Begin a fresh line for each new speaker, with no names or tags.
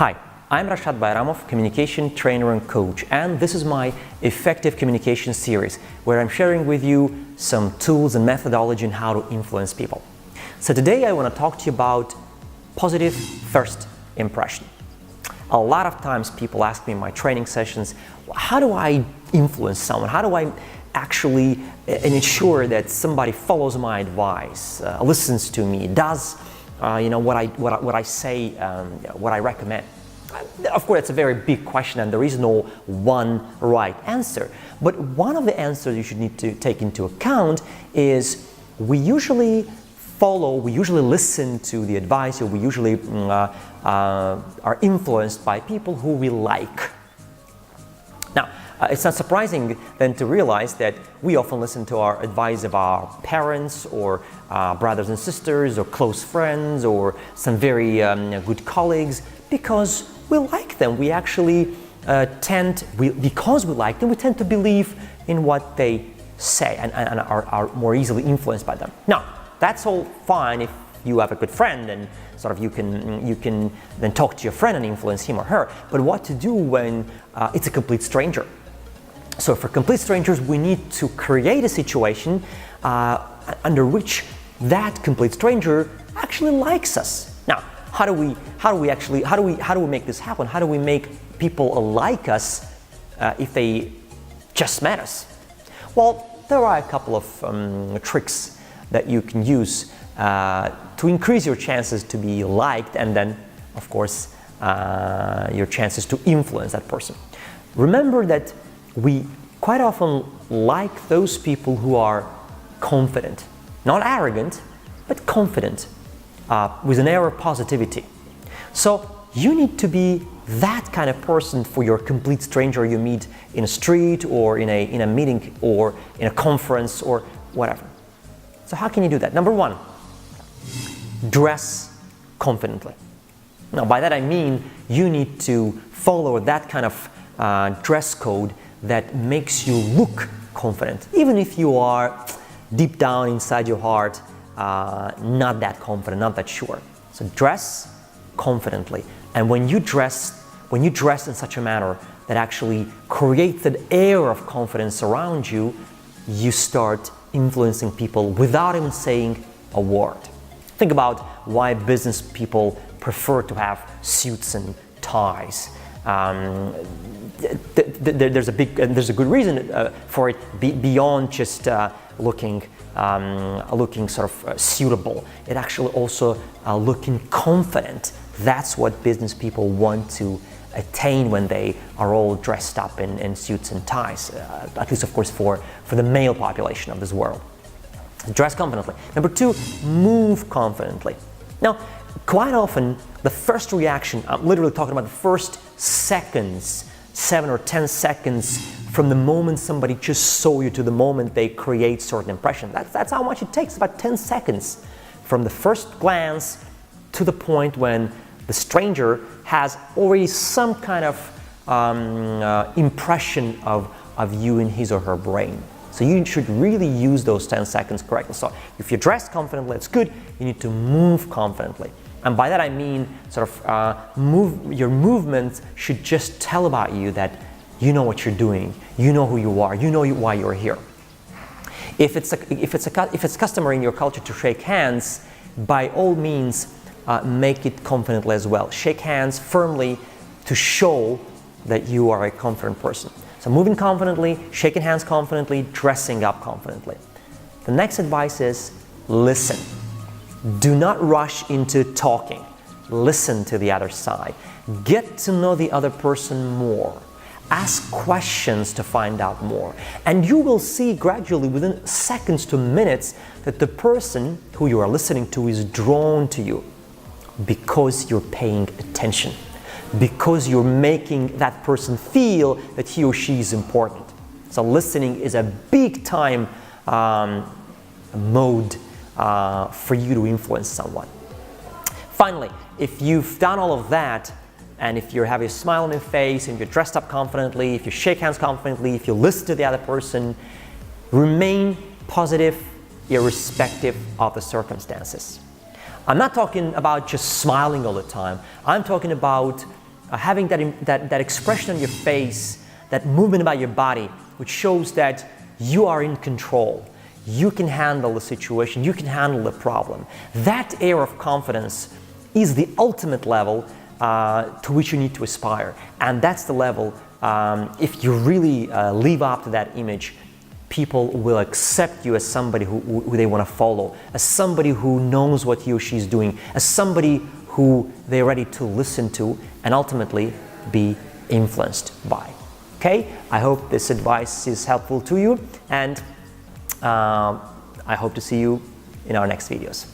Hi, I'm Rashad Bayramov, communication trainer and coach, and this is my Effective Communication series where I'm sharing with you some tools and methodology on how to influence people. So today I want to talk to you about positive first impression. A lot of times people ask me in my training sessions, how do I influence someone? How do I actually ensure that somebody follows my advice, listens to me, does what I say, what I recommend? Of course, it's a very big question and there is no one right answer. But one of the answers you should need to take into account is we usually listen to the advice, or we usually are influenced by people who we like. Now, it's not surprising then to realize that we often listen to our advice of our parents or brothers and sisters or close friends or some very good colleagues because we like them. We actually because we like them, we tend to believe in what they say and are more easily influenced by them. Now, that's all fine if you have a good friend and sort of you can then talk to your friend and influence him or her. But what to do when it's a complete stranger? So for complete strangers, we need to create a situation under which that complete stranger actually likes us. Now, how do we make this happen? How do we make people like us if they just met us? Well, there are a couple of tricks that you can use to increase your chances to be liked and then, of course, your chances to influence that person. Remember that we quite often like those people who are confident, not arrogant, but confident, with an air of positivity. So you need to be that kind of person for your complete stranger you meet in a street or in a meeting or in a conference or whatever. So how can you do that? Number one, dress confidently. Now, by that I mean you need to follow that kind of dress code that makes you look confident, even if you are deep down inside your heart not that confident, not that sure. So dress confidently, and when you dress in such a manner that actually creates an air of confidence around you, you start influencing people without even saying a word. Think about why business people prefer to have suits and ties. There's a good reason for it beyond just looking sort of suitable. It actually also looking confident. That's what business people want to attain when they are all dressed up in suits and ties, at least of course for the male population of this world. Dress confidently. Number two, move confidently. Now, quite often the first reaction, I'm literally talking about the first seconds, 7 or 10 seconds from the moment somebody just saw you to the moment they create certain impression. That's how much it takes, about 10 seconds from the first glance to the point when the stranger has already some kind of impression of you in his or her brain. So you should really use those 10 seconds correctly. So if you dress confidently, it's good. You need to move confidently. And by that I mean sort of your movements should just tell about you that you know what you're doing, you know who you are, you know why you're here. If it's customary in your culture to shake hands, by all means make it confidently as well. Shake hands firmly to show that you are a confident person. So moving confidently, shaking hands confidently, dressing up confidently. The next advice is listen. Do not rush into talking. Listen to the other side. Get to know the other person more. Ask questions to find out more. And you will see gradually within seconds to minutes that the person who you are listening to is drawn to you because you're paying attention, because you're making that person feel that he or she is important. So listening is a big time mode for you to influence someone. Finally, if you've done all of that, and if you have a smile on your face, and you're dressed up confidently, if you shake hands confidently, if you listen to the other person, remain positive irrespective of the circumstances. I'm not talking about just smiling all the time. I'm talking about having that expression on your face, that movement about your body, which shows that you are in control. You can handle the situation, you can handle the problem. That air of confidence is the ultimate level to which you need to aspire. And that's the level, if you really live up to that image, people will accept you as somebody who they want to follow, as somebody who knows what he or she is doing, as somebody who they're ready to listen to and ultimately be influenced by. Okay, I hope this advice is helpful to you, and I hope to see you in our next videos.